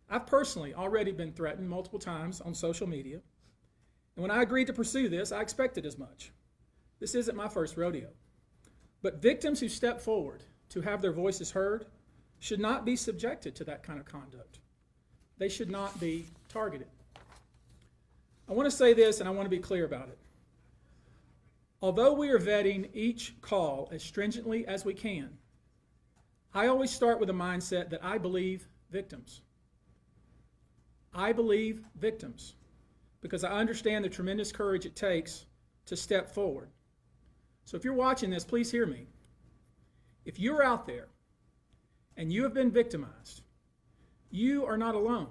I've personally already been threatened multiple times on social media, and when I agreed to pursue this, I expected as much. This isn't my first rodeo. But victims who step forward to have their voices heard should not be subjected to that kind of conduct. They should not be targeted. I want to say this, and I want to be clear about it. Although we are vetting each call as stringently as we can, I always start with a mindset that I believe victims. I believe victims because I understand the tremendous courage it takes to step forward. So if you're watching this, please hear me. If you're out there and you have been victimized, you are not alone.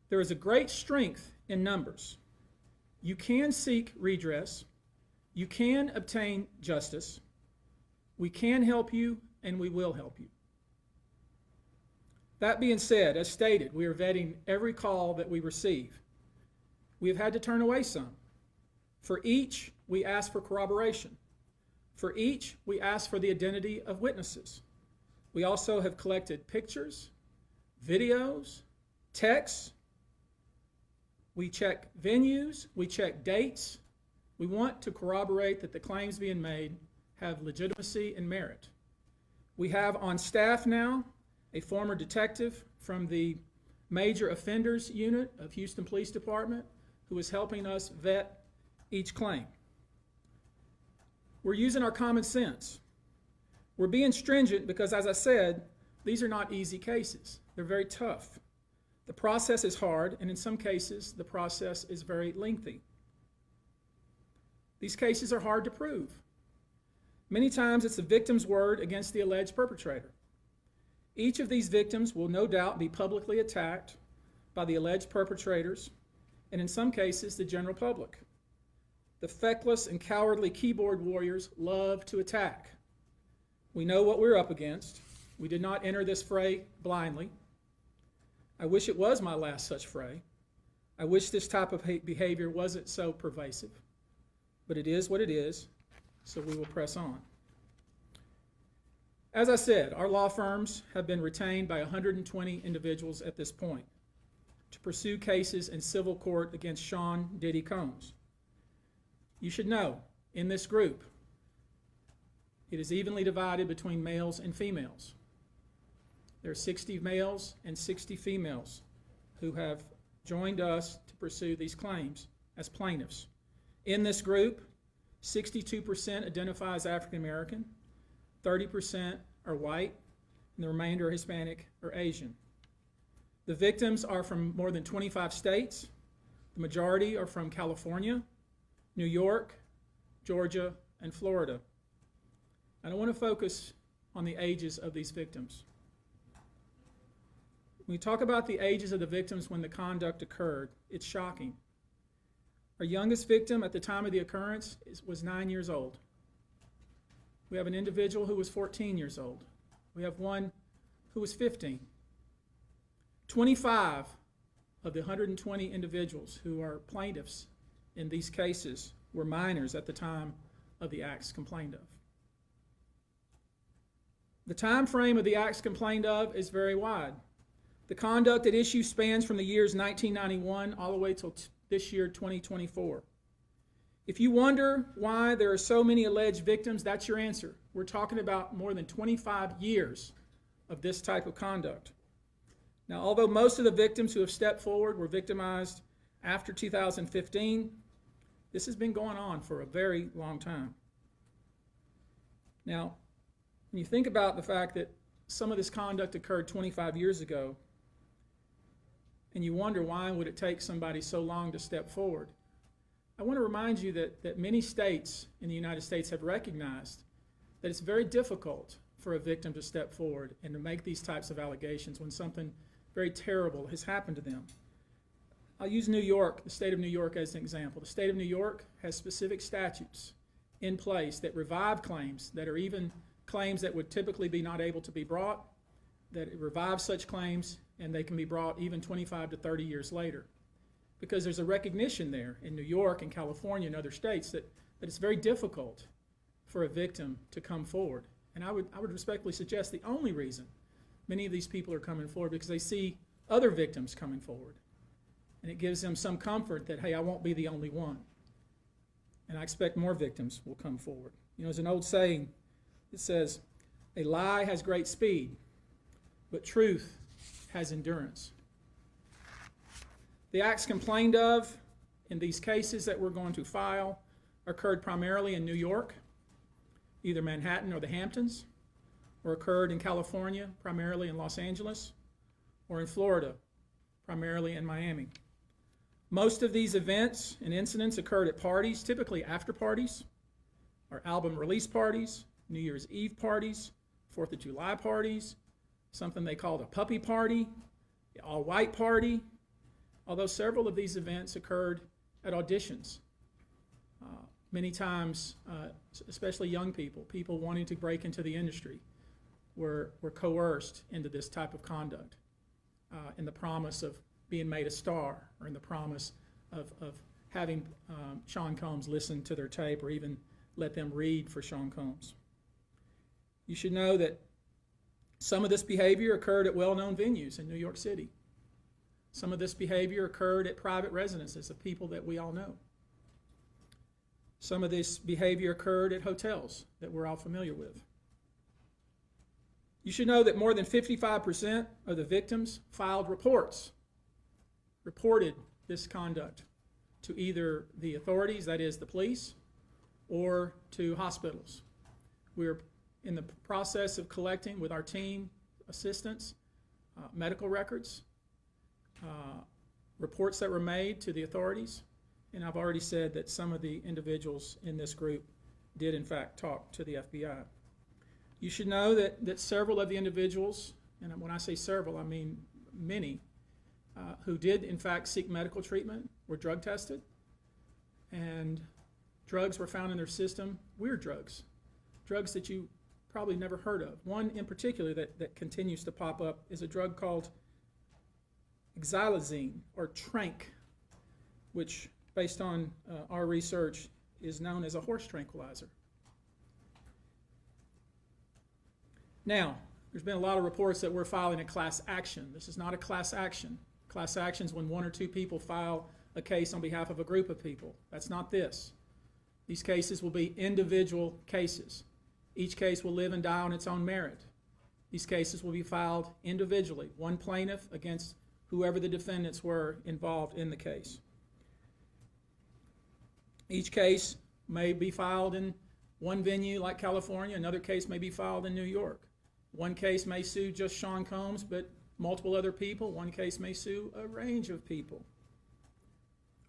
There is a great strength in numbers. You can seek redress. You can obtain justice. We can help you, and we will help you. That being said, as stated, we are vetting every call that we receive. We have had to turn away some. For each, we ask for corroboration. For each, we ask for the identity of witnesses. We also have collected pictures, videos, texts. We check venues, we check dates. We want to corroborate that the claims being made have legitimacy and merit. We have on staff now a former detective from the Major Offenders Unit of Houston Police Department who is helping us vet each claim. We're using our common sense. We're being stringent because, as I said, these are not easy cases. They're very tough. The process is hard, and in some cases, the process is very lengthy. These cases are hard to prove. Many times, it's the victim's word against the alleged perpetrator. Each of these victims will no doubt be publicly attacked by the alleged perpetrators, and in some cases, the general public. The feckless and cowardly keyboard warriors love to attack. We know what we're up against. We did not enter this fray blindly. I wish it was my last such fray. I wish this type of behavior wasn't so pervasive. But it is what it is, so we will press on. As I said, our law firms have been retained by 120 individuals at this point to pursue cases in civil court against Sean Diddy Combs. You should know, in this group, it is evenly divided between males and females. There are 60 males and 60 females who have joined us to pursue these claims as plaintiffs. In this group, 62% identify as African American, 30% are white, and the remainder are Hispanic or Asian. The victims are from more than 25 states. The majority are from California, New York, Georgia, and Florida. I don't want to focus on the ages of these victims. When we talk about the ages of the victims when the conduct occurred, it's shocking. Our youngest victim at the time of the occurrence was 9 years old. We have an individual who was 14 years old. We have one who was 15. 25 of the 120 individuals who are plaintiffs in these cases were minors at the time of the acts complained of. The time frame of the acts complained of is very wide. The conduct at issue spans from the years 1991 all the way till this year, 2024. If you wonder why there are so many alleged victims, that's your answer. We're talking about more than 25 years of this type of conduct. Now, although most of the victims who have stepped forward were victimized after 2015, this has been going on for a very long time. Now, when you think about the fact that some of this conduct occurred 25 years ago, and you wonder why would it take somebody so long to step forward, I want to remind you that many states in the United States have recognized that it's very difficult for a victim to step forward and to make these types of allegations when something very terrible has happened to them. I'll use New York, the state of New York, as an example. The state of New York has specific statutes in place that revive claims that are even claims that would typically be not able to be brought, that it revives such claims and they can be brought even 25 to 30 years later. Because there's a recognition there in New York and California and other states that it's very difficult for a victim to come forward. And I would respectfully suggest the only reason Many of these people are coming forward because they see other victims coming forward. And it gives them some comfort that, hey, I won't be the only one. And I expect more victims will come forward. You know, there's an old saying that says, a lie has great speed, but truth has endurance. The acts complained of in these cases that we're going to file occurred primarily in New York, either Manhattan or the Hamptons, or occurred in California, primarily in Los Angeles, or in Florida, primarily in Miami. Most of these events and incidents occurred at parties, typically after parties, or album release parties, New Year's Eve parties, 4th of July parties, something they called a puppy party, the all-white party, although several of these events occurred at auditions. Many times, especially young people wanting to break into the industry, were coerced into this type of conduct in the promise of being made a star, or in the promise of having Sean Combs listen to their tape or even let them read for Sean Combs. You should know that some of this behavior occurred at well-known venues in New York City. Some of this behavior occurred at private residences of people that we all know. Some of this behavior occurred at hotels that we're all familiar with. You should know that more than 55% of the victims filed reported this conduct to either the authorities, that is the police, or to hospitals. We're in the process of collecting with our team assistants medical records, reports that were made to the authorities, and I've already said that some of the individuals in this group did in fact talk to the FBI. You should know that several of the individuals, and when I say several, I mean many, who did in fact seek medical treatment were drug tested, and drugs were found in their system, weird drugs that you probably never heard of. One in particular that continues to pop up is a drug called xylazine, or trank, which based on our research is known as a horse tranquilizer. Now, there's been a lot of reports that we're filing a class action. This is not a class action. Class action is when one or two people file a case on behalf of a group of people. That's not this. These cases will be individual cases. Each case will live and die on its own merit. These cases will be filed individually, one plaintiff against whoever the defendants were involved in the case. Each case may be filed in one venue like California, another case may be filed in New York. One case may sue just Sean Combs, but multiple other people. One case may sue a range of people.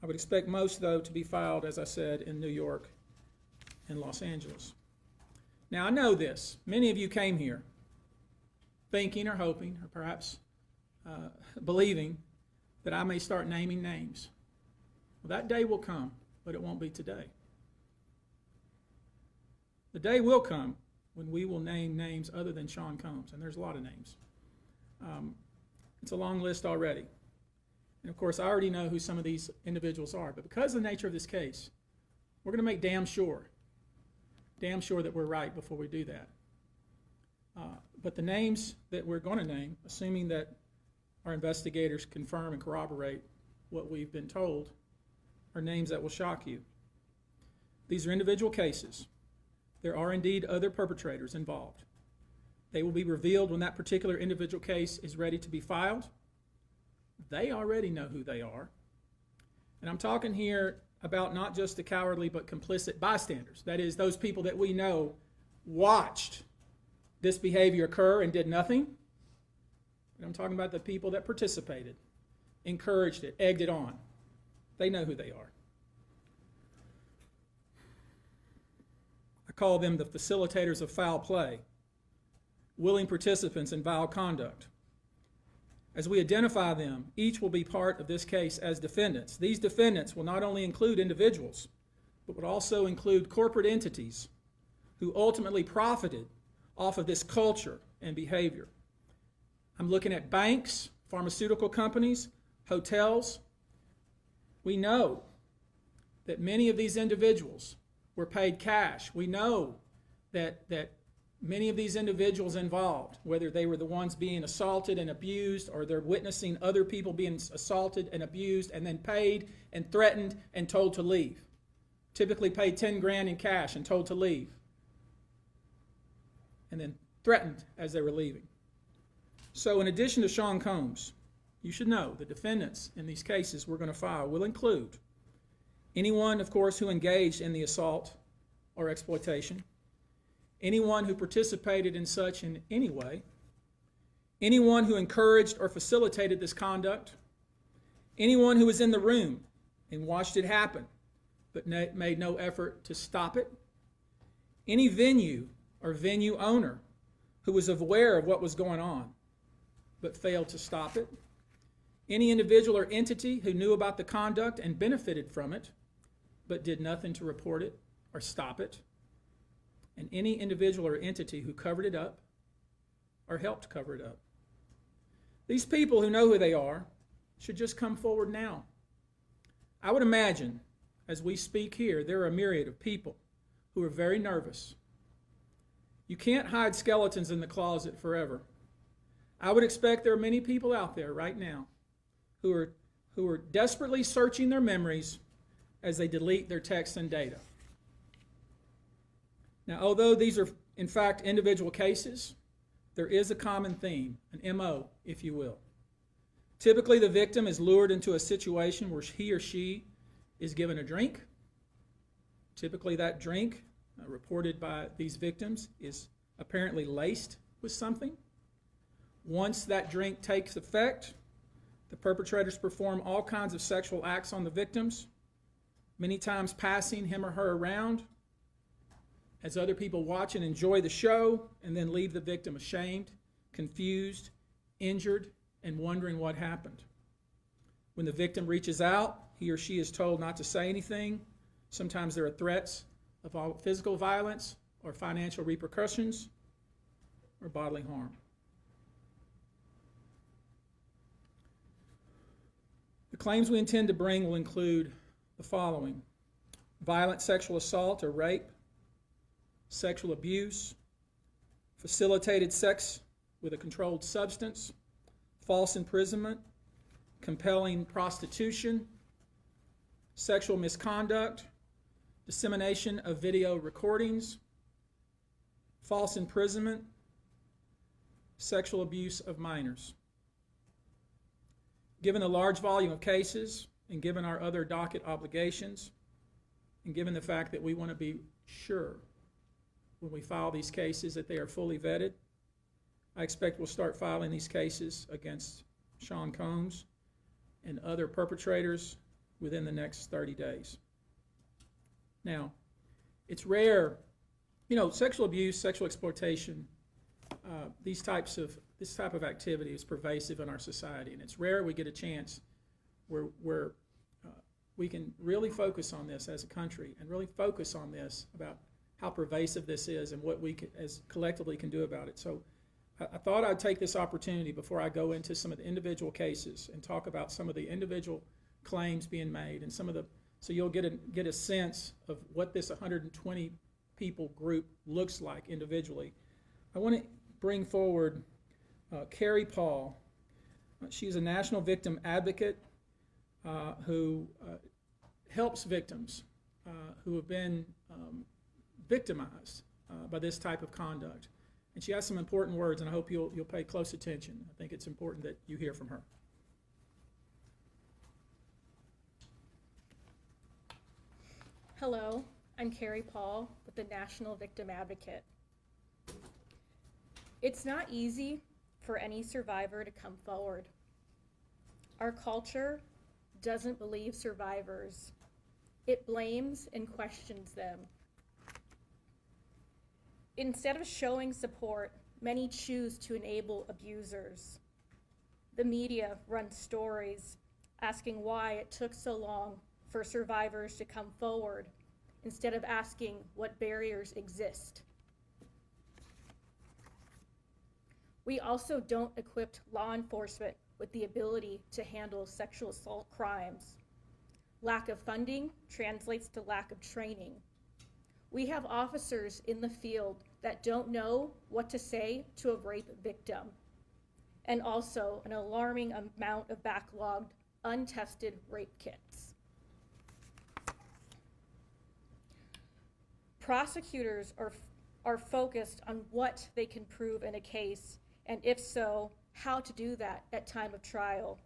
I would expect most, though, to be filed, as I said, in New York and Los Angeles. Now, I know this. Many of you came here thinking or hoping, or perhaps believing, that I may start naming names. Well, that day will come, but it won't be today. The day will come when we will name names other than Sean Combs, and there's a lot of names. It's a long list already. And of course, I already know who some of these individuals are, but because of the nature of this case, we're going to make damn sure that we're right before we do that. But the names that we're going to name, assuming that our investigators confirm and corroborate what we've been told, are names that will shock you. These are individual cases. There are indeed other perpetrators involved. They will be revealed when that particular individual case is ready to be filed. They already know who they are. And I'm talking here about not just the cowardly but complicit bystanders. That is, those people that we know watched this behavior occur and did nothing. And I'm talking about the people that participated, encouraged it, egged it on. They know who they are. I call them the facilitators of foul play, willing participants in vile conduct. As we identify them, each will be part of this case as defendants. These defendants will not only include individuals, but would also include corporate entities who ultimately profited off of this culture and behavior. I'm looking at banks, pharmaceutical companies, hotels. We know that many of these individuals were paid cash. We know that Many of these individuals involved, whether they were the ones being assaulted and abused or they're witnessing other people being assaulted and abused and then paid and threatened and told to leave. Typically paid 10 grand in cash and told to leave. And then threatened as they were leaving. So in addition to Sean Combs, you should know the defendants in these cases we're going to file will include anyone, of course, who engaged in the assault or exploitation, anyone who participated in such in any way, anyone who encouraged or facilitated this conduct, anyone who was in the room and watched it happen but made no effort to stop it, any venue or venue owner who was aware of what was going on but failed to stop it, any individual or entity who knew about the conduct and benefited from it but did nothing to report it or stop it, and any individual or entity who covered it up or helped cover it up. These people who know who they are should just come forward now. I would imagine, as we speak here, there are a myriad of people who are very nervous. You can't hide skeletons in the closet forever. I would expect there are many people out there right now who are desperately searching their memories as they delete their texts and data. Now, although these are, in fact, individual cases, there is a common theme, an MO, if you will. Typically, the victim is lured into a situation where he or she is given a drink. Typically, that drink, reported by these victims, is apparently laced with something. Once that drink takes effect, the perpetrators perform all kinds of sexual acts on the victims, many times passing him or her around as other people watch and enjoy the show, and then leave the victim ashamed, confused, injured, and wondering what happened. When the victim reaches out, he or she is told not to say anything. Sometimes there are threats of physical violence or financial repercussions or bodily harm. The claims we intend to bring will include the following: violent sexual assault or rape, sexual abuse, facilitated sex with a controlled substance, false imprisonment, compelling prostitution, sexual misconduct, dissemination of video recordings, false imprisonment, sexual abuse of minors. Given the large volume of cases, and given our other docket obligations, and given the fact that we want to be sure when we file these cases that they are fully vetted, I expect we'll start filing these cases against Sean Combs and other perpetrators within the next 30 days. Now, it's rare, sexual abuse, sexual exploitation, this type of activity is pervasive in our society, and it's rare we get a chance where we can really focus on this as a country and really focus on this about how pervasive this is and what we as collectively can do about it. So I thought I'd take this opportunity before I go into some of the individual cases and talk about some of the individual claims being made and so you'll get a sense of what this 120 people group looks like individually. I want to bring forward Carrie Paul. She's a national victim advocate who helps victims who have been victimized by this type of conduct. And she has some important words, and I hope you'll pay close attention. I think it's important that you hear from her. Hello, I'm Carrie Paul with the National Victim Advocate. It's not easy for any survivor to come forward. Our culture doesn't believe survivors. It blames and questions them. Instead of showing support, many choose to enable abusers. The media runs stories asking why it took so long for survivors to come forward instead of asking what barriers exist. We also don't equip law enforcement with the ability to handle sexual assault crimes. Lack of funding translates to lack of training. We have officers in the field that don't know what to say to a rape victim, and also an alarming amount of backlogged, untested rape kits. Prosecutors are focused on what they can prove in a case, and if so, how to do that at time of trial.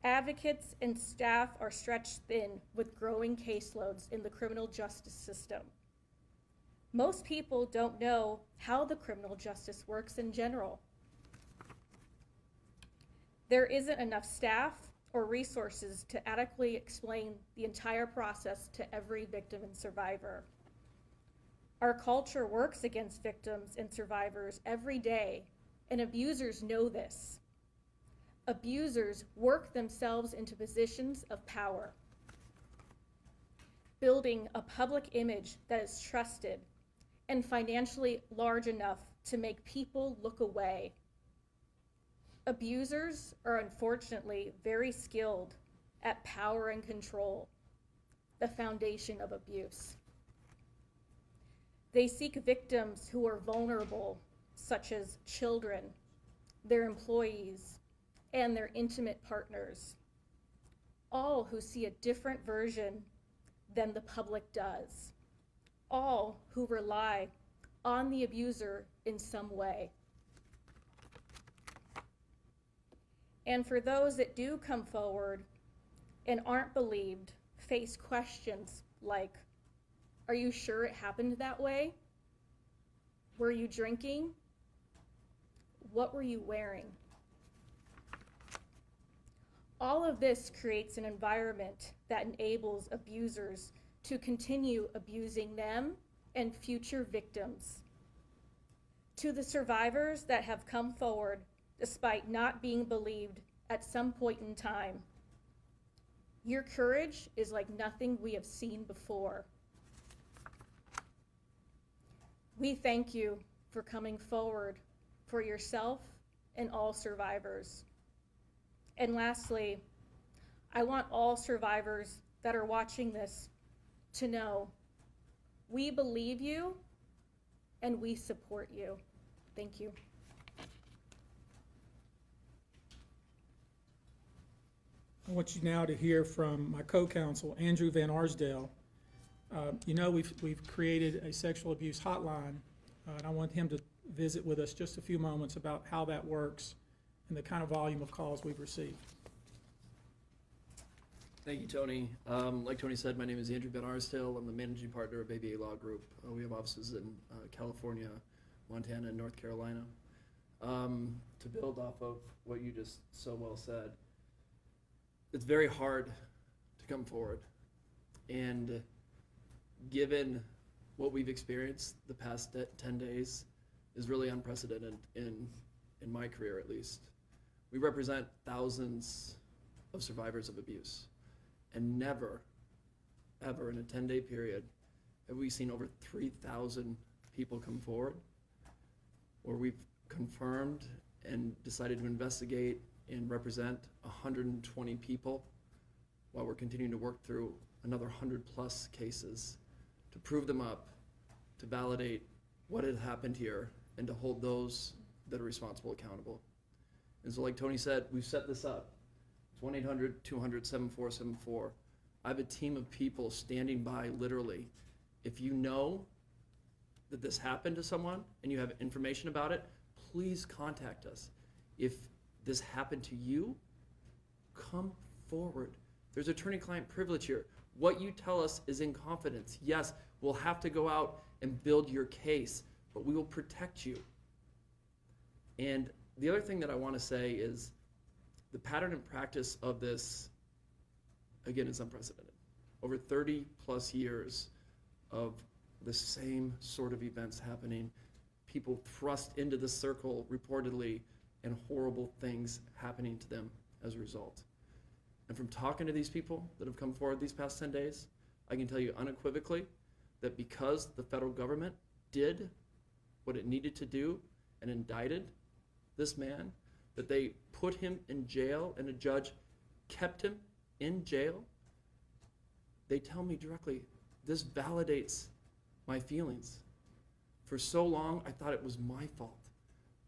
Advocates and staff are stretched thin with growing caseloads in the criminal justice system. Most people don't know how the criminal justice works in general. There isn't enough staff or resources to adequately explain the entire process to every victim and survivor. Our culture works against victims and survivors every day, and abusers know this. Abusers work themselves into positions of power, building a public image that is trusted and financially large enough to make people look away. Abusers are unfortunately very skilled at power and control, the foundation of abuse. They seek victims who are vulnerable, such as children, their employees, and their intimate partners, all who see a different version than the public does, all who rely on the abuser in some way. And for those that do come forward and aren't believed, face questions like, are you sure it happened that way? Were you drinking? What were you wearing? All of this creates an environment that enables abusers to continue abusing them and future victims. To the survivors that have come forward despite not being believed at some point in time, your courage is like nothing we have seen before. We thank you for coming forward for yourself and all survivors. And lastly, I want all survivors that are watching this to know we believe you and we support you. Thank you. I want you now to hear from my co-counsel, Andrew Van Arsdale. We've created a sexual abuse hotline, and I want him to visit with us just a few moments about how that works and the kind of volume of calls we've received. Thank you, Tony. Like Tony said, my name is Andrew Van Arsdale. I'm the managing partner of ABA Law Group. We have offices in California, Montana, and North Carolina. To build off of what you just so well said, it's very hard to come forward. And given what we've experienced the past 10 days is really unprecedented in my career, at least. We represent thousands of survivors of abuse, and never, ever in a 10-day period have we seen over 3,000 people come forward, or we've confirmed and decided to investigate and represent 120 people, while we're continuing to work through another 100+ cases to prove them up, to validate what had happened here, and to hold those that are responsible accountable. And so like Tony said, we've set this up. It's 1-800-200-7474. I have a team of people standing by literally. If you know that this happened to someone and you have information about it, please contact us. If this happened to you, come forward. There's attorney-client privilege here. What you tell us is in confidence. Yes, we'll have to go out and build your case, but we will protect you. And the other thing that I want to say is the pattern and practice of this, again, is unprecedented. Over 30+ years of the same sort of events happening, people thrust into the circle reportedly, and horrible things happening to them as a result. And from talking to these people that have come forward these past 10 days, I can tell you unequivocally that because the federal government did what it needed to do and indicted this man, that they put him in jail and a judge kept him in jail, they tell me directly, this validates my feelings. For so long, I thought it was my fault.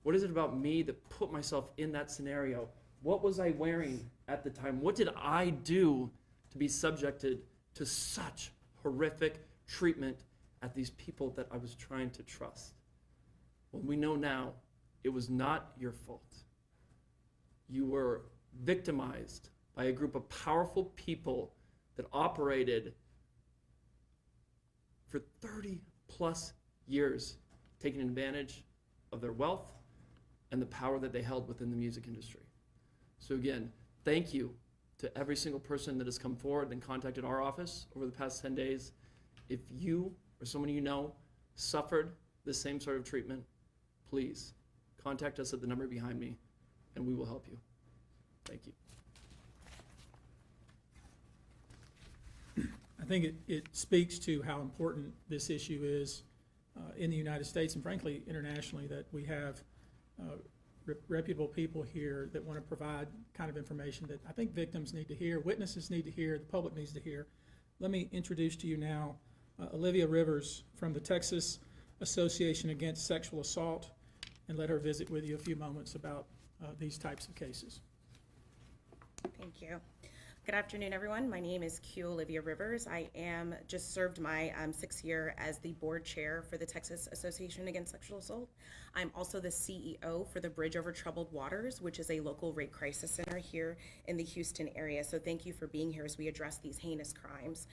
What is it about me that put myself in that scenario? What was I wearing at the time? What did I do to be subjected to such horrific treatment at these people that I was trying to trust? Well, we know now it was not your fault. You were victimized by a group of powerful people that operated for 30 plus years, taking advantage of their wealth and the power that they held within the music industry. So again, thank you to every single person that has come forward and contacted our office over the past 10 days. If you or someone you know suffered the same sort of treatment, please contact us at the number behind me and we will help you. Thank you. I think it speaks to how important this issue is in the United States and frankly internationally, that we have reputable people here that want to provide kind of information that I think victims need to hear, witnesses need to hear, the public needs to hear. Let me introduce to you now Olivia Rivers from the Texas Association Against Sexual Assault, and let her visit with you a few moments about these types of cases. Thank you. Good afternoon, everyone. My name is Q. Olivia Rivers. I am just served my 6th year as the board chair for the Texas Association Against Sexual Assault. I'm also the CEO for the Bridge Over Troubled Waters, which is a local rape crisis center here in the Houston area. So thank you for being here as we address these heinous crimes.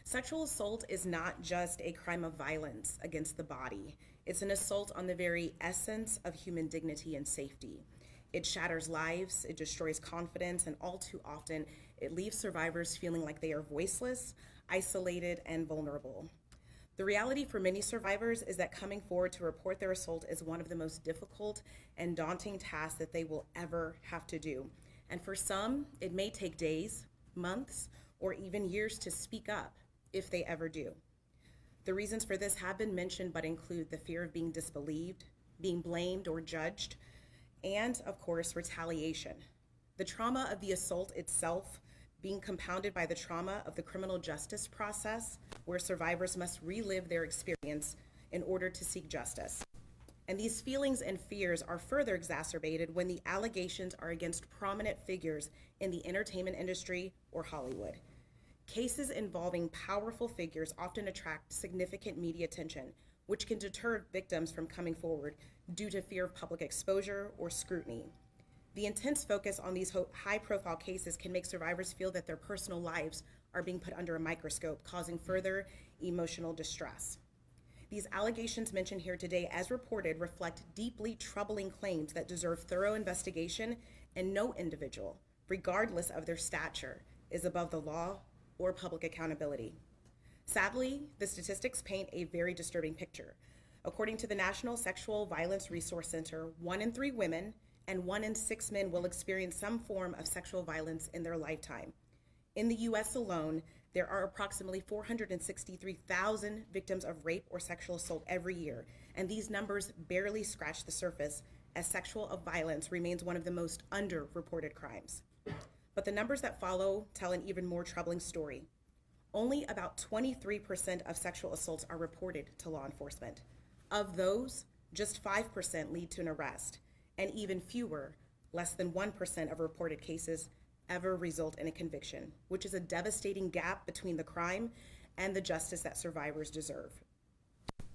Sexual assault is not just a crime of violence against the body. It's an assault on the very essence of human dignity and safety. It shatters lives, it destroys confidence, and all too often, it leaves survivors feeling like they are voiceless, isolated, and vulnerable. The reality for many survivors is that coming forward to report their assault is one of the most difficult and daunting tasks that they will ever have to do. And for some, it may take days, months, or even years to speak up, if they ever do. The reasons for this have been mentioned, but include the fear of being disbelieved, being blamed or judged, and of course, retaliation. The trauma of the assault itself being compounded by the trauma of the criminal justice process, where survivors must relive their experience in order to seek justice. And these feelings and fears are further exacerbated when the allegations are against prominent figures in the entertainment industry or Hollywood. Cases involving powerful figures often attract significant media attention, which can deter victims from coming forward due to fear of public exposure or scrutiny. The intense focus on these high-profile cases can make survivors feel that their personal lives are being put under a microscope, causing further emotional distress. These allegations mentioned here today, as reported, reflect deeply troubling claims that deserve thorough investigation, and no individual, regardless of their stature, is above the law or public accountability. Sadly, the statistics paint a very disturbing picture. According to the National Sexual Violence Resource Center, 1 in 3 women and 1 in 6 men will experience some form of sexual violence in their lifetime. In the US alone, there are approximately 463,000 victims of rape or sexual assault every year, and these numbers barely scratch the surface, as sexual violence remains one of the most underreported crimes. But the numbers that follow tell an even more troubling story. Only about 23% of sexual assaults are reported to law enforcement. Of those, just 5% lead to an arrest, and even fewer, less than 1% of reported cases, ever result in a conviction, which is a devastating gap between the crime and the justice that survivors deserve.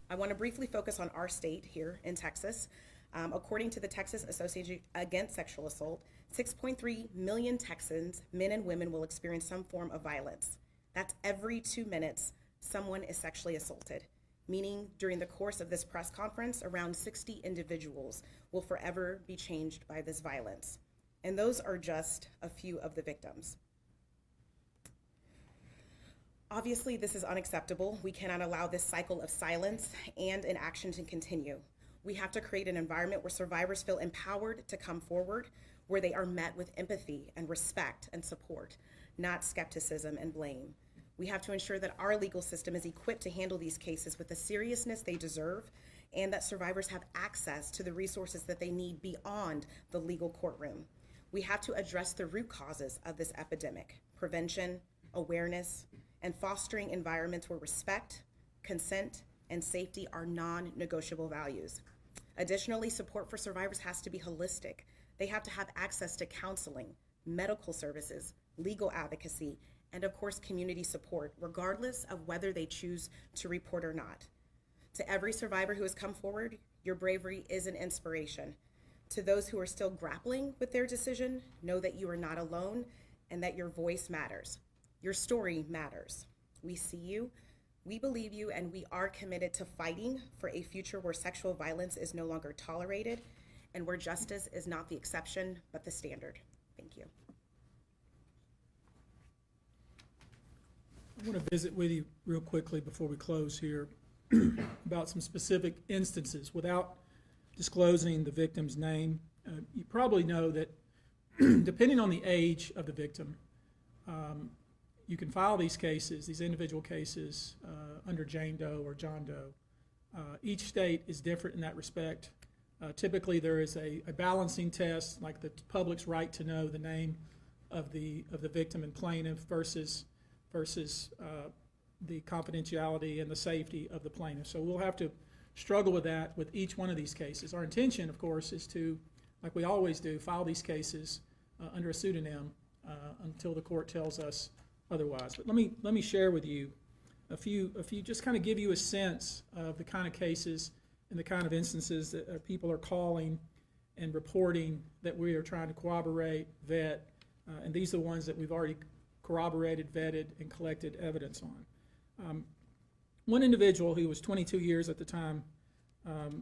I want to briefly focus on our state here in Texas. According to the Texas Association Against Sexual Assault, 6.3 million Texans, men and women, will experience some form of violence. That's every 2 minutes someone is sexually assaulted, meaning during the course of this press conference, around 60 individuals will forever be changed by this violence. And those are just a few of the victims. Obviously, this is unacceptable. We cannot allow this cycle of silence and inaction to continue. We have to create an environment where survivors feel empowered to come forward, where they are met with empathy and respect and support, not skepticism and blame. We have to ensure that our legal system is equipped to handle these cases with the seriousness they deserve, and that survivors have access to the resources that they need beyond the legal courtroom. We have to address the root causes of this epidemic: prevention, awareness, and fostering environments where respect, consent, and safety are non-negotiable values. Additionally, support for survivors has to be holistic. They have to have access to counseling, medical services, legal advocacy, and of course, community support, regardless of whether they choose to report or not. To every survivor who has come forward, your bravery is an inspiration. To those who are still grappling with their decision, know that you are not alone and that your voice matters. Your story matters. We see you, we believe you, and we are committed to fighting for a future where sexual violence is no longer tolerated and where justice is not the exception, but the standard. Thank you. I want to visit with you real quickly before we close here about some specific instances without disclosing the victim's name. You probably know that depending on the age of the victim, you can file these cases, these individual cases, under Jane Doe or John Doe. Each state is different in that respect. Typically, there is a balancing test, like the public's right to know the name of the victim and plaintiff versus the confidentiality and the safety of the plaintiff. So we'll have to struggle with that with each one of these cases. Our intention, of course, is to, like we always do, file these cases under a pseudonym until the court tells us otherwise. But let me share with you a few, just kind of give you a sense of the kind of cases and the kind of instances that people are calling and reporting that we are trying to corroborate, vet, and these are the ones that we've already corroborated, vetted, and collected evidence on. One individual who was 22 years at the time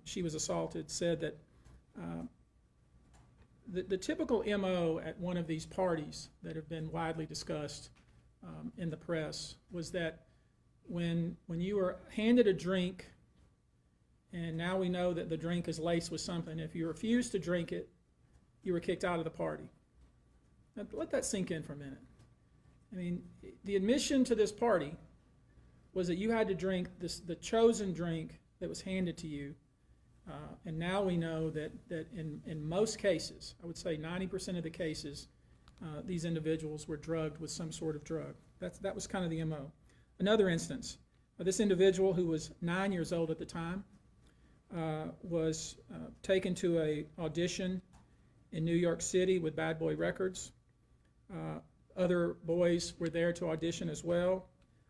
she was assaulted said that the typical MO at one of these parties that have been widely discussed in the press was that when you were handed a drink, and now we know that the drink is laced with something, if you refused to drink it, you were kicked out of the party. Now, let that sink in for a minute. I mean, the admission to this party was that you had to drink the chosen drink that was handed to you, and now we know that in most cases, I would say 90% of the cases, these individuals were drugged with some sort of drug. That was kind of the MO. Another instance, this individual who was 9 years old at the time was taken to an audition in New York City with Bad Boy Records. Other boys were there to audition as well.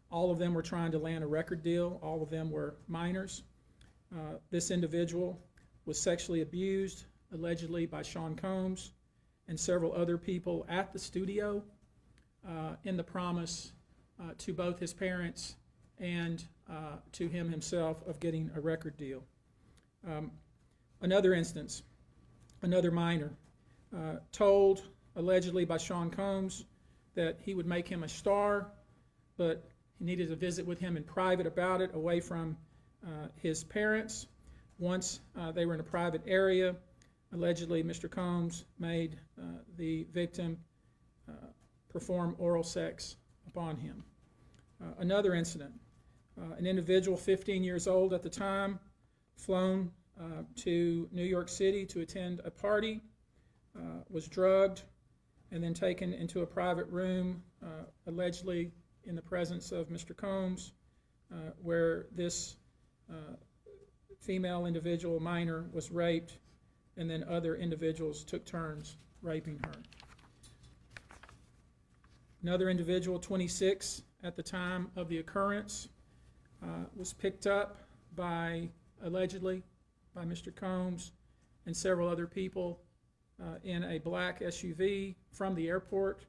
All of them were trying to land a record deal. All of them were minors. This individual was sexually abused, allegedly by Sean Combs and several other people at the studio in the promise to both his parents and to him himself of getting a record deal. Another instance, another minor, told allegedly by Sean Combs that he would make him a star, but he needed to visit with him in private about it, away from his parents. Once they were in a private area, allegedly Mr. Combs made the victim perform oral sex upon him. Another incident, an individual 15 years old at the time, flown to New York City to attend a party, was drugged, and then taken into a private room, allegedly in the presence of Mr. Combs, where this female individual, minor, was raped, and then other individuals took turns raping her. Another individual, 26 at the time of the occurrence, was picked up by, allegedly, by Mr. Combs and several other people in a black SUV from the airport,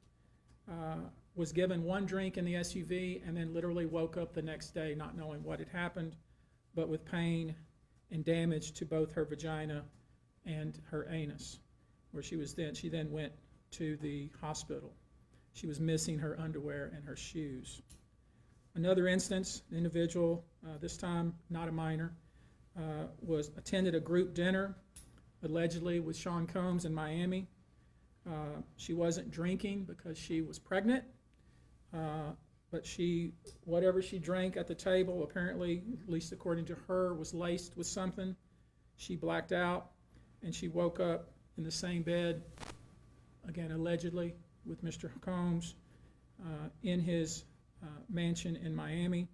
was given one drink in the SUV, and then literally woke up the next day not knowing what had happened, but with pain and damage to both her vagina and her anus, where she then went to the hospital. She was missing her underwear and her shoes. Another instance, an individual, this time not a minor, attended a group dinner, allegedly with Sean Combs in Miami. She wasn't drinking because she was pregnant, but whatever she drank at the table, apparently, at least according to her, was laced with something. She blacked out, and she woke up in the same bed, again, allegedly, with Mr. Combs in his mansion in Miami.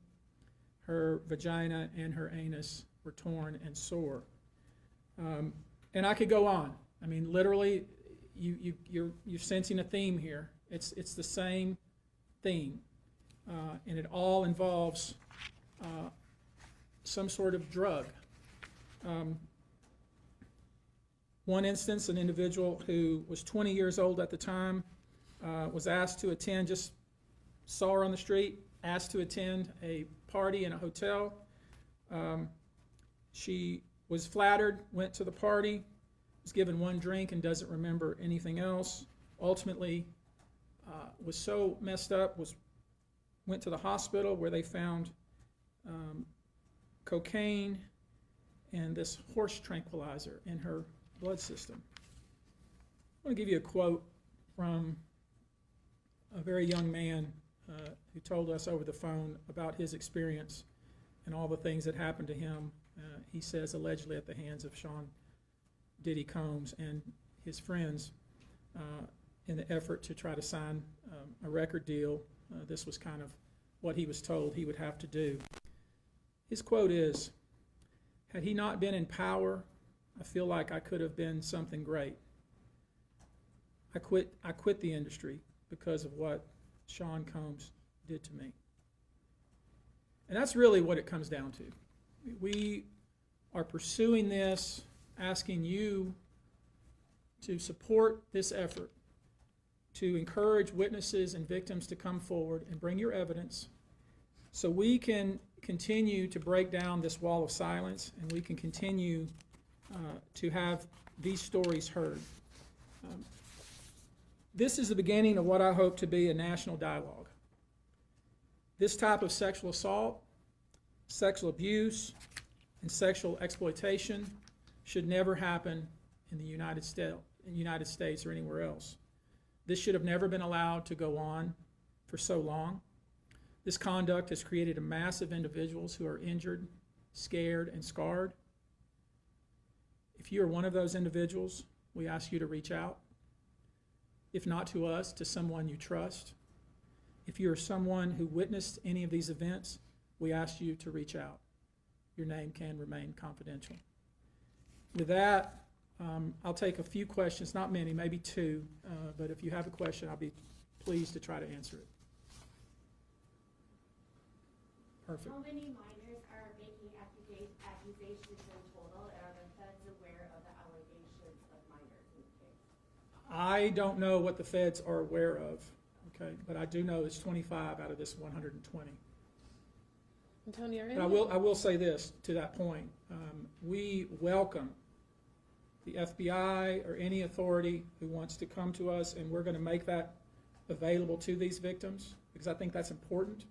her vagina and her anus were torn and sore. And I could go on. I mean, literally, you're sensing a theme here. It's the same theme, and it all involves some sort of drug. One instance, an individual who was 20 years old at the time was asked to attend, just saw her on the street, asked to attend a party in a hotel. She was flattered, went to the party, was given one drink and doesn't remember anything else. Ultimately, was so messed up, went to the hospital where they found cocaine and this horse tranquilizer in her blood system. I want to give you a quote from a very young man who told us over the phone about his experience and all the things that happened to him, he says, allegedly at the hands of Sean Diddy Combs and his friends in the effort to try to sign a record deal. This was kind of what he was told he would have to do. His quote is, "Had he not been in power, I feel like I could have been something great. I quit the industry because of what Sean Combs did to me." And that's really what it comes down to. We are pursuing this, asking you to support this effort, to encourage witnesses and victims to come forward and bring your evidence so we can continue to break down this wall of silence and we can continue to have these stories heard. This is the beginning of what I hope to be a national dialogue. This type of sexual assault, sexual abuse, and sexual exploitation should never happen in the United States or anywhere else. This should have never been allowed to go on for so long. This conduct has created a mass of individuals who are injured, scared, and scarred. If you are one of those individuals, we ask you to reach out. If not to us, to someone you trust. If you are someone who witnessed any of these events, we ask you to reach out. Your name can remain confidential. With that, I'll take a few questions, not many, maybe two, but if you have a question, I'll be pleased to try to answer it. Perfect. How many minors are making accusations in total, and are the feds aware of the allegations of minors in the case? I don't know what the feds are aware of, okay, but I do know it's 25 out of this 120. Tony, But I will say this to that point. We welcome the FBI or any authority who wants to come to us, and we're going to make that available to these victims because I think that's important.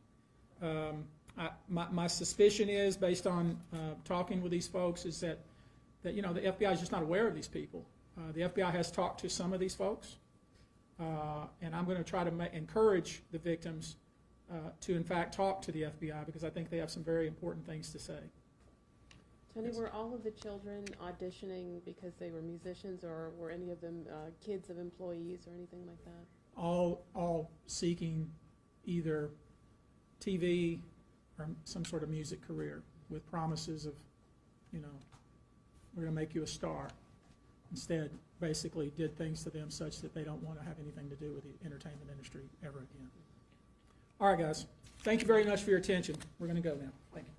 My suspicion is, based on talking with these folks, is that the FBI is just not aware of these people. The FBI has talked to some of these folks, and I'm going to try to encourage the victims to, in fact, talk to the FBI because I think they have some very important things to say. Tony, were all of the children auditioning because they were musicians, or were any of them kids of employees or anything like that? All seeking either TV or some sort of music career with promises of, we're going to make you a star. Instead, basically did things to them such that they don't want to have anything to do with the entertainment industry ever again. All right, guys. Thank you very much for your attention. We're going to go now. Thank you.